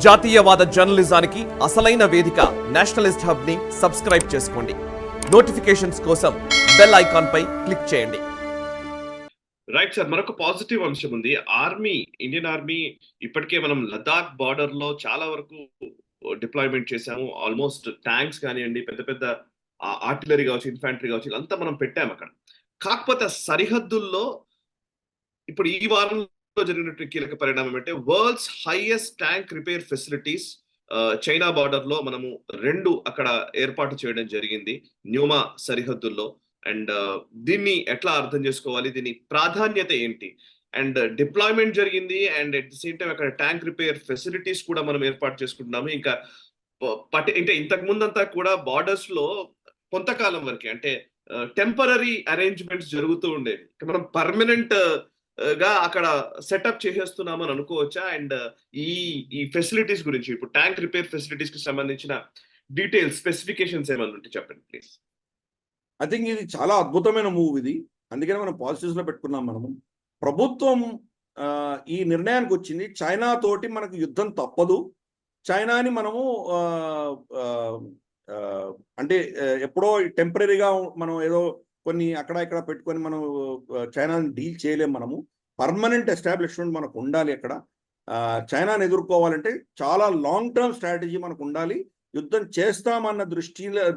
జాతీయవాద జర్నలిజానికి అసలైన వేదిక నేషనలిస్ట్ హబ్ ని సబ్స్క్రైబ్ చేసుకోండి. నోటిఫికేషన్స్ కోసం బెల్ ఐకాన్ పై క్లిక్ చేయండి. రైట్ సార్, మరొక పాజిటివ్ అంశం ఉంది. ఇండియన్ ఆర్మీ ఇప్పటికే మనం లదాఖ్ బార్డర్ లో చాలా వరకు డిప్లాయ్మెంట్ చేశాము. ఆల్మోస్ట్ ట్యాంక్స్ కానివ్వండి, పెద్ద పెద్ద ఆర్టిలరీ కావచ్చు, ఇన్ఫాంట్రీ కావచ్చు, అంతా మనం పెట్టాము అక్కడ. కాకపోతే సరిహద్దుల్లో ఇప్పుడు ఈ వారంలో జరిగినటువంటి కీలక పరిణామం అంటే world's highest tank repair facilities China border లో మనము 2 అక్కడ ఏర్పాటు చేయడం జరిగింది న్యూమా సరిహద్దుల్లో. అండ్ దీన్ని ఎట్లా అర్థం చేసుకోవాలి, దీని ప్రాధాన్యత ఏంటి? అండ్ డిప్లాయ్మెంట్ జరిగింది, and at the same time అక్కడ ట్యాంక్ రిపేర్ ఫెసిలిటీస్ కూడా మనం ఏర్పాటు చేసుకుంటున్నాము. ఇంకా అంటే ఇంతకు ముందంతా కూడా బార్డర్స్ లో కొంతకాలం వరకే అంటే టెంపరరీ అరేంజ్మెంట్స్ జరుగుతూ ఉండేవి. మనం పర్మనెంట్ గా అక్కడ సెటప్ చేసేస్తున్నాము అని అనుకోవచ్చా? అండ్ ఈ ఫెసిలిటీస్ గురించి, ఇప్పుడు ట్యాంక్ రిపేర్ ఫెసిలిటీస్ కి సంబంధించిన డీటెయిల్స్, స్పెసిఫికేషన్స్ ఏమైనా ఉంటే చెప్పండి ప్లీజ్. ఐ థింక్ ఇది చాలా అద్భుతమైన మూవ్ ఇది. అందుకనే మనం పాజిటివ్స్ లో పెట్టుకున్నాం. మనము ప్రభుత్వం ఈ నిర్ణయానికి వచ్చింది. చైనా తోటి మనకు యుద్ధం తప్పదు. చైనాని మనము అంటే ఎప్పుడో టెంపరీగా మనం ఏదో కొన్ని అక్కడ ఇక్కడ పెట్టుకొని మనం చైనాని డీల్ చేయలేము. మనము పర్మనెంట్ ఎస్టాబ్లిష్మెంట్ మనకు ఉండాలి. అక్కడ చైనాని ఎదుర్కోవాలంటే చాలా లాంగ్ టర్మ్ స్ట్రాటజీ మనకు ఉండాలి. యుద్ధం చేస్తామన్న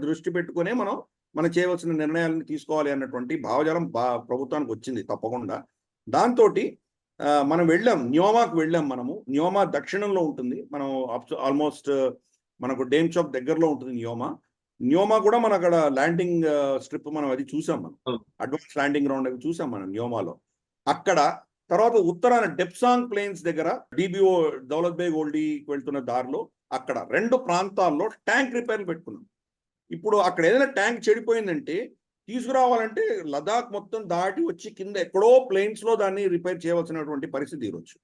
దృష్టి పెట్టుకునే మనం చేయవలసిన నిర్ణయాలను తీసుకోవాలి అన్నటువంటి భావజాలం ప్రభుత్వానికి వచ్చింది తప్పకుండా. దాంతో మనం వెళ్ళాం, న్యోమాకు వెళ్ళాం. న్యోమా దక్షిణంలో ఉంటుంది. మనం ఆల్మోస్ట్ మనకు డేమ్చాక్ దగ్గరలో ఉంటుంది న్యోమా కూడా మన అక్కడ ల్యాండింగ్ స్ట్రిప్ మనం అది చూసాం. మనం అడ్వాన్స్ ల్యాండింగ్ గ్రౌండ్ అవి చూసాం మనం న్యోమాలో. అక్కడ తర్వాత ఉత్తరాన డెప్సాంగ్ ప్లేన్స్ దగ్గర డిబిఓ దౌలత్ బేగ్ ఓల్డీకి వెళ్తున్న దారిలో అక్కడ 2 ప్రాంతాల్లో ట్యాంక్ రిపేర్లు పెట్టుకున్నాం. ఇప్పుడు అక్కడ ఏదైనా ట్యాంక్ చెడిపోయిందంటే తీసుకురావాలంటే లదాఖ్ మొత్తం దాటి వచ్చి కింద ఎక్కడో ప్లేన్స్ లో దాన్ని రిపేర్ చేయవలసినటువంటి పరిస్థితి ఈరోజు.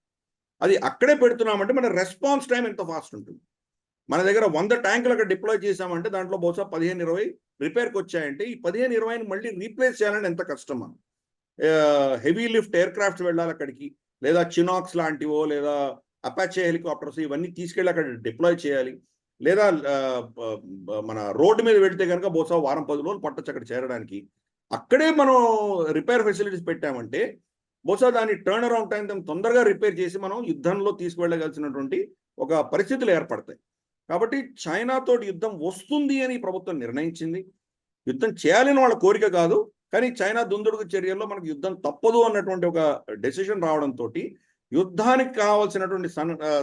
అది అక్కడే పెడుతున్నామంటే మన రెస్పాన్స్ టైం ఎంత ఫాస్ట్ ఉంటుంది. మన దగ్గర 100 ట్యాంకులు అక్కడ డిప్లాయ్ చేసామంటే దాంట్లో బహుశా 15-20 రిపేర్కి వచ్చాయంటే ఈ 15-20 మళ్ళీ రీప్లేస్ చేయాలంటే ఎంత కష్టం. మనం హెవీ లిఫ్ట్ ఎయిర్ క్రాఫ్ట్స్ వెళ్ళాలి అక్కడికి, లేదా చినాక్స్ లాంటివో లేదా అపాచే హెలికాప్టర్స్ ఇవన్నీ తీసుకెళ్ళి అక్కడ డిప్లాయ్ చేయాలి. లేదా మన రోడ్డు మీద వెళ్తే కనుక బహుశా 1-10 రోజులు పట్టొచ్చు అక్కడ చేరడానికి. అక్కడే మనం రిపేర్ ఫెసిలిటీస్ పెట్టామంటే బహుశా దాని టర్న్ అరౌండ్ టైం తొందరగా రిపేర్ చేసి మనం యుద్ధంలో తీసుకువెళ్ళగలిసినటువంటి ఒక పరిస్థితులు ఏర్పడతాయి. కాబట్టి చైనాతో యుద్ధం వస్తుంది అని ప్రభుత్వం నిర్ణయించింది. యుద్ధం చేయాలని వాళ్ళ కోరిక కాదు, కానీ చైనా దుందుడుకు చర్యల్లో మనకు యుద్ధం తప్పదు అన్నటువంటి ఒక డెసిషన్ రావడంతో యుద్ధానికి కావాల్సినటువంటి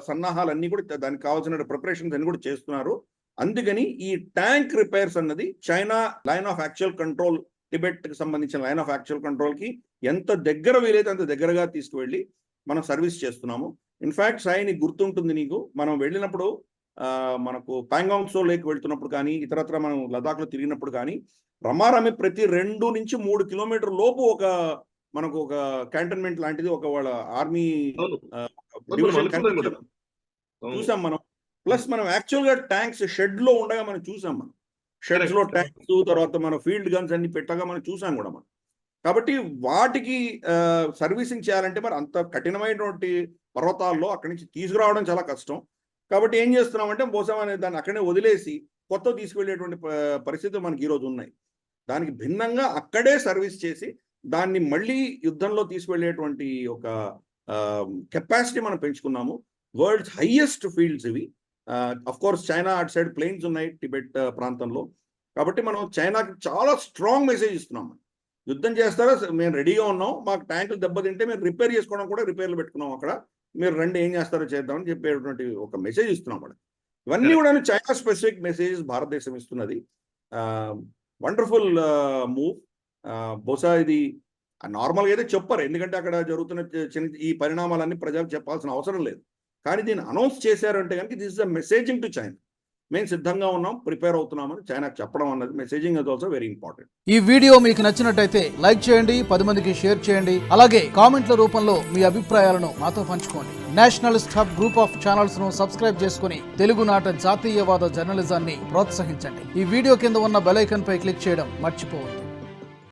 సన్నాహాలన్నీ కూడా, దానికి కావాల్సిన ప్రిపరేషన్స్ అన్ని కూడా చేస్తున్నారు. అందుకని ఈ ట్యాంక్ రిపేర్స్ అన్నది China line of actual control, టిబెట్కి సంబంధించిన లైన్ ఆఫ్ యాక్చువల్ కంట్రోల్కి ఎంత దగ్గర వీలైతే అంత దగ్గరగా తీసుకువెళ్ళి మనం సర్వీస్ చేస్తున్నాము. ఇన్ఫ్యాక్ట్ సాయి, గుర్తుంటుంది నీకు, మనం వెళ్ళినప్పుడు మనకు పాంగాంగ్ సో లేక్ వెళ్తున్నప్పుడు కానీ ఇతరత్ర మనం లదాఖ్లో తిరిగినప్పుడు కానీ రమారమి ప్రతి 2 నుంచి 3 కిలోమీటర్ లోపు మనకు ఒక క్యాంటన్మెంట్ లాంటిది ఒక వాళ్ళ ఆర్మీ చూసాం మనం. ప్లస్ మనం యాక్చువల్గా ట్యాంక్స్ షెడ్ లో ఉండగా మనం చూసాం. మనం షెడ్స్ లో ట్యాంక్స్, తర్వాత మన ఫీల్డ్ గన్స్ అన్ని పెట్టగా మనం చూసాం కూడా మనం. కాబట్టి వాటికి సర్వీసింగ్ చేయాలంటే మరి అంత కఠినమైనటువంటి పర్వతాల్లో అక్కడి నుంచి తీసుకురావడం చాలా కష్టం. కాబట్టి ఏం చేస్తున్నామంటే బహుశా దాన్ని అక్కడనే వదిలేసి కొత్త తీసుకువెళ్ళేటువంటి పరిస్థితులు మనకి ఈరోజు ఉన్నాయి. దానికి భిన్నంగా అక్కడే సర్వీస్ చేసి దాన్ని మళ్ళీ యుద్ధంలో తీసుకువెళ్ళేటువంటి ఒక కెపాసిటీ మనం పెంచుకున్నాము. వరల్డ్స్ హైయెస్ట్ ఫీల్డ్స్ ఇవి. అఫ్ కోర్స్ చైనా అటు సైడ్ ప్లేన్స్ ఉన్నాయి టిబెట్ ప్రాంతంలో. కాబట్టి మనం చైనాకి చాలా స్ట్రాంగ్ మెసేజ్ ఇస్తున్నాం. యుద్ధం చేస్తారా, మేము రెడీగా ఉన్నాం, మాకు ట్యాంకులు దెబ్బతింటే మేము రిపేర్ చేసుకోవడం కూడా రిపేర్లు పెట్టుకున్నాం అక్కడ, మీరు రండి ఏం చేస్తారో చేద్దామని చెప్పేటువంటి ఒక మెసేజ్ ఇస్తున్నాం మనం. ఇవన్నీ కూడా చైనా స్పెసిఫిక్ మెసేజెస్ భారతదేశం ఇస్తున్నది. Wonderful move. బహుశా ఇది నార్మల్గా అయితే చెప్పరు, ఎందుకంటే అక్కడ జరుగుతున్న ఈ పరిణామాలన్నీ ప్రజలకు చెప్పాల్సిన అవసరం లేదు. కానీ దీన్ని అనౌన్స్ చేశారంటే కనుక this is the messaging to China. మేము సిద్ధంగా ఉన్నాం, ప్రిపేర్ అవుతున్నామని చైనాకు చెప్పడం అన్నది messaging is also very important. ఈ వీడియో మీకు నచ్చినట్టయితే లైక్ చేయండి, 10 మందికి షేర్ చేయండి. అలాగే కామెంట్ల రూపంలో మీ అభిప్రాయాలను మాతో పంచుకోండి. Nationalist hub group of channels ను సబ్స్క్రైబ్ చేసుకుని తెలుగునాట జాతీయవాద జర్నలిజాన్ని ప్రోత్సహించండి. ఈ వీడియో కింద ఉన్న బెల్ ఐకాన్ పై క్లిక్ చేయడం మర్చిపోవద్దు.